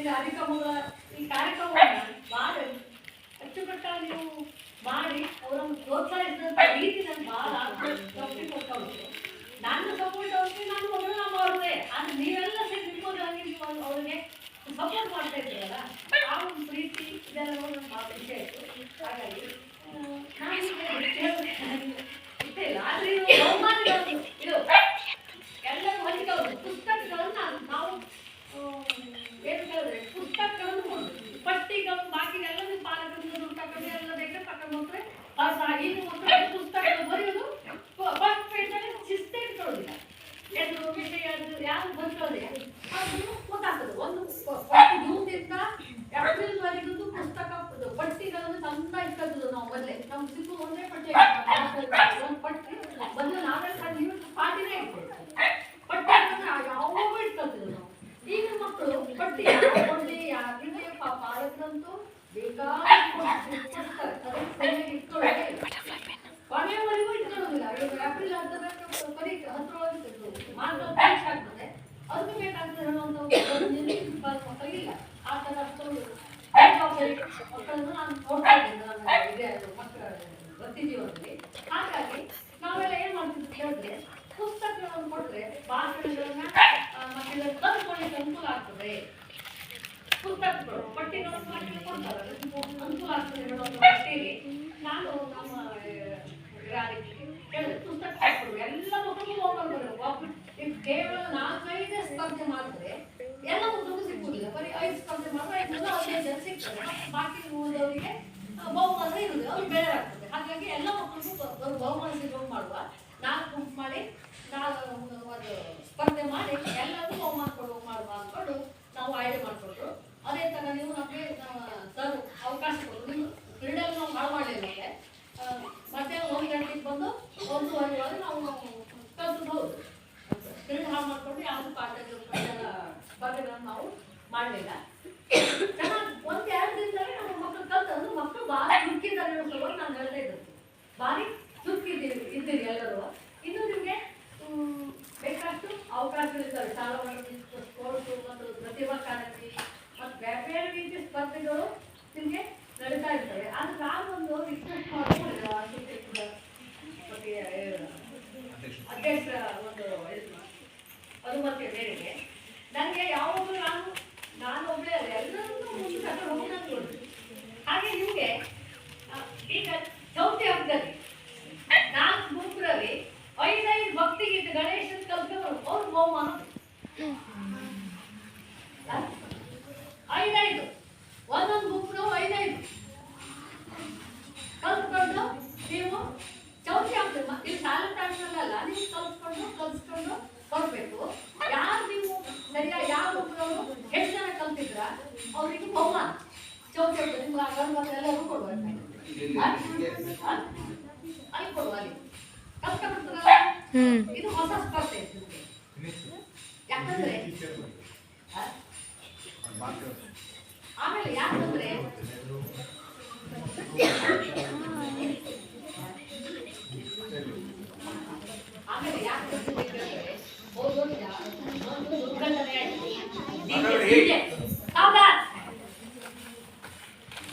ಕಾರ್ಯಕ್ರಮಗಳ ಈ ಕಾರ್ಯಕ್ರಮವನ್ನು ಮಾಡಿ ಅಚ್ಚುಕಟ್ಟಾಗಿ ನೀವು ಮಾಡಿ ಅವರನ್ನು ಪ್ರೋತ್ಸಾಹಿಸಿದಂಥ ರೀತಿ ನನಗೆ ಭಾಳ ತೃಪ್ತಿ ಕೊಡ್ತಾ ಉಂಟು. ನನ್ನ ಸಪೋರ್ಟ್ ಅವ್ರಿಗೆ ನಾನು ಮೊದಲು ನಾವು ಅವ್ರದ್ದೇ, ಆದರೆ ನೀವೆಲ್ಲ ಸೇರಿ ನಿಮ್ಮದು ಅವ್ರಿಗೆ ಸಪೋರ್ಟ್ ಮಾಡ್ತಾ ಇದ್ದೀರಲ್ಲ, ಆ ಒಂದು ಪ್ರೀತಿ ಇದೆಲ್ಲ ನೋಡಿ ನನಗೆ ಭಾಳ ಖುಷಿ ಆಯಿತು. ಹಾಗಾಗಿ ಇಷ್ಟೇ ಇಲ್ಲ, ಆದರೆ ಇದು ಬಹುಮಾನಗಳು ಇದು ಎಲ್ಲರೂ ಹಂಚಿದವರು ಪುಸ್ತಕಗಳನ್ನು ನಾವು ಏನು ಕೇಳಿದ್ರೆ ಪುಸ್ತಕಗಳನ್ನು ಕೊಡ್ತೀವಿ, ಪಟ್ಟಿಗಳು ಬಾಕಿ ಎಲ್ಲರೂ ಪಾಲಕರಿಂದ ದುಡ್ಡು ತಗೊಂಡು ಎಲ್ಲ ಬೇಕಾದ್ರೆ ತಗೊಂಡು ಹೋಗ್ತಾರೆ. ಇನ್ನು ಮಕ್ಕಳು ಪುಸ್ತಕಗಳು ಬರೆಯೋದು ಫಸ್ಟ್ ಪೇಜಲ್ಲಿ ಶಿಸ್ತೇ ಇಟ್ಕೊಳ್ಳೋದಿಲ್ಲ, ಹೆಸರು ವಿಷಯ ಯಾರು ಬರ್ಕೊಳ್ಳೋದಿಲ್ಲ, ಅದು ಗೊತ್ತಾಗ್ತದೆ. ಒಂದು ಜೂನ್ನಿಂದ ಏಪ್ರಿಲ್ವರೆಗೂ ಪುಸ್ತಕ ಪಟ್ಟಿಗಳನ್ನು ತಂದ ಇರ್ತದ್ದು ನಾವು ಮೊದಲೇ ನಮ್ಗೆ ಸಿಕ್ಕು ಒಂದೇ ಪಟ್ಟಿ ಒಂದು ಪಟ್ಟಿ ಮೊದಲು ನಾವೆಲ್ಲ ಪಾಟಿನೇ ಇಟ್ಕೊಳ್ತೀವಿ, ಪಟ್ಟಿಗಳನ್ನು ಯಾವಾಗೂ ಇಟ್ಕೊಳ್ತಿದ್ವಿ ನಾವು. ಈಗ ಮಕ್ಕಳು ಪಟ್ಟಿ ಕೊಡಲಿ ಯಾರಿಗೆ ಪಾಲಕರಂತೂ ಬೇಕಾದ್ರೆ ಇಟ್ಕೊಳ್ಳೋದೇ ಕೊನೆಯವರೆಗೂ ಇಟ್ಕೊಳ್ಳೋದಿಲ್ಲ. ಏಪ್ರಿಲ್ ಪರೀಕ್ಷೆ ಹತ್ತಿರವಾಗಿ ಮಾರ್ಗ ಪರೀಕ್ಷೆ ಆಗ್ತದೆ, ಅದಕ್ಕೆ ಬೇಕಾಗ್ತದೆ ಹೇಳುವಂಥ ಮಕ್ಕಳಿಗಿಲ್ಲ. ಆ ಥರ ಮಕ್ಕಳನ್ನು ನಾನು ನೋಡ್ತಾ ಇದ್ದೇನೆ ನನ್ನ ಇದೆ ಮಕ್ಕಳ ವೃತ್ತಿ ಜೀವನದಲ್ಲಿ. ಹಾಗಾಗಿ ನಾವೆಲ್ಲ ಏನು ಮಾಡ್ತಿದ್ವಿ ಹೇಳಿದ್ರೆ ಪುಸ್ತಕಗಳನ್ನು ಕೊಟ್ಟರೆ ಭಾಷಣಗಳನ್ನ ಮಕ್ಕಳಿಗೆ ಕಲ್ತ್ಕೊಳ್ಳಿಕ್ಕೆ ಅನುಕೂಲ ಆಗ್ತದೆ. ಪುಸ್ತಕಗಳು ಪಟ್ಟಿಗಳನ್ನು ಮಕ್ಕಳಿಗೆ ಕೊಡ್ತಾರೆ, ಅನುಕೂಲ ಆಗ್ತದೆ ಹೇಳುವಂಥ ಪಟ್ಟಿಯಲ್ಲಿ ನಾನು ನಮ್ಮ ಹೇಳಿದೆ ಪುಸ್ತಕ ಕೊಡುವ ಎಲ್ಲ ಮಕ್ಕಳಿಗೂ ಹೋಗ್ಬರ್ಬೇಕು. ಕೇವಲ 4-5 ಸ್ಪರ್ಧೆ ಮಾಡಿದ್ರೆ ಎಲ್ಲ ಮಕ್ಕಳಿಗೂ ಸಿಕ್ಕುವುದಿಲ್ಲ, ಬರೀ 5 ಸ್ಪರ್ಧೆ ಮಾಡಿದ್ರೆ 15 ಜನ ಸಿಗ್ತದೆ, ಬಾಕಿ ಉಳಿದವರಿಗೆ ಬಹುಮಾನ ಇರುವುದು ಅವ್ರಿಗೆ ಬೇರೆ ಆಗ್ತದೆ. ಹಾಗಾಗಿ ಎಲ್ಲ ಮಕ್ಕಳಿಗೂ ಒಂದು ಬಹುಮಾನ ಸಿಗುವಂಗೆ ಮಾಡುವ, 4 ಗುಂಪು ಮಾಡಿ 4 ಒಂದು ಸ್ಪರ್ಧೆ ಮಾಡಿ ಎಲ್ಲರಿಗೂ ಬಹುಮಾನ ಕೊಡುವ ಮಾಡುವ ಅಂದ್ಕೊಂಡು ನಾವು ಆಯ್ಕೆ ಮಾಡಿಕೊಟ್ರು. ಅದೇ ಥರ ನೀವು ನಮಗೆ ಸರ್ ಅವಕಾಶ ಕೊಟ್ಟರು. ನೀವು ಕ್ರೀಡೆಯಲ್ಲಿ ನಾವು ಹಾಳು ಮಾಡಲಿಲ್ಲ, ಮಧ್ಯಾಹ್ನ 1 ಗಂಟೆಗೆ ಬಂದು 1:30 ನಾವು ಕಲಿಸಬಹುದು. ಕ್ರೀಡೆ ಹಾಳು ಮಾಡಿಕೊಂಡು ಯಾವುದು ಪಾಠ ಸ್ಪರ್ಧೆಗಳನ್ನು ನಾವು ಮಾಡಲಿಲ್ಲ. ಚೆನ್ನಾಗಿ 1-2 ದಿನದಲ್ಲಿ ನಮ್ಮ ಮಕ್ಕಳು ಕಲ್ತಂದ್ರೆ ಮಕ್ಕಳು ಭಾರಿ ಚುರುಕಿದ್ದಾರೆ ಸಲುವಾಗಿ ನಾನು ಹೇಳ್ತಾ ಇದ್ದೆ, ಭಾರಿ ಚುರುಕಿದ್ದೀರಿ ಎಲ್ಲರೂ. ಇನ್ನು ನಿಮಗೆ ಬೇಕಷ್ಟು ಅವಕಾಶಗಳಿದ್ದಾವೆ, ಶಾಲಾ ಮಟ್ಟದ ಸ್ಪೋರ್ಟ್ಸು ಮತ್ತು ಪ್ರತಿಭಾ ಕಾರಂಜಿ ಮತ್ತು ಬೇರೆ ಬೇರೆ ರೀತಿಯ ಸ್ಪರ್ಧೆಗಳು ನಿಮಗೆ ನಡೀತಾ ಇರ್ತವೆ. ಆದರೆ ನಾನೊಂದು ರಿಕ್ವೆಸ್ಟ್ ಮಾಡಿಕೊಂಡಿದ್ದೆ ಅಧ್ಯಕ್ಷರ ಒಂದು ಅನುಮತಿಯ ಮೇರೆಗೆ ನನಗೆ ಯಾವಾಗಲೂ ನಾನು ಒಬ್ಬಳೇ ಅಲ್ಲ ಎಲ್ಲರನ್ನೂ ಮುಂದೆ ಕರ್ಕೊಂಡು ಹೋಗಿ ನಾನು ಕೊಡ್ತೀನಿ. ಹಾಗೆ ನಿಮಗೆ ಈಗ ಚೌತಿ ಹಬ್ಬದಲ್ಲಿ 4 ಗುಂಪುರಲ್ಲಿ 5 ಭಕ್ತಿಗೀತೆ ಗಣೇಶನ ಕಲ್ತ್ಕೊಂಡು ಅವ್ರು ಬಹುಮಾನ 5 ಒಂದೊಂದು ಗುಂಪು 5 ಕಲ್ತ್ಕೊಂಡು ನೀವು ಚೌತಿ ಹಬ್ಬ ನೀವು ಶಾಲಾ ತಾಣದಲ್ಲ, ನೀವು ಕಲ್ಸ್ಕೊಂಡು ಕೊಡಬೇಕು. ಯಾರು ನೀವು ಸರಿಯಾಗಿ ಯಾವ ಗುಂಪಿನವರು ಎಷ್ಟು ಜನ ಕಲ್ತಿದ್ರ ಅವ್ರಿಗೆ ಬಹುಮಾನ ಚೌತಿ ಹಬ್ಬ ನಿಮ್ಗೆ ಗಣಪತಿ ಎಲ್ಲರೂ ಕೊಡುವ ಅಲ್ಲಿ ಕೊಡುವ, ಅಲ್ಲಿ ಕಲ್ತ್ಕೊಂಡ್ಬಿಡ್ತಾರಲ್ಲ. ಇದು ಹೊಸ ಸ್ಪರ್ಧೆ ಯಾಕಂದ್ರೆ ಆಮೇಲೆ ಯಾಕಂದ್ರೆ ಯಾಕೆ ದುರ್ಘಟನೆ ಆಯ್ತು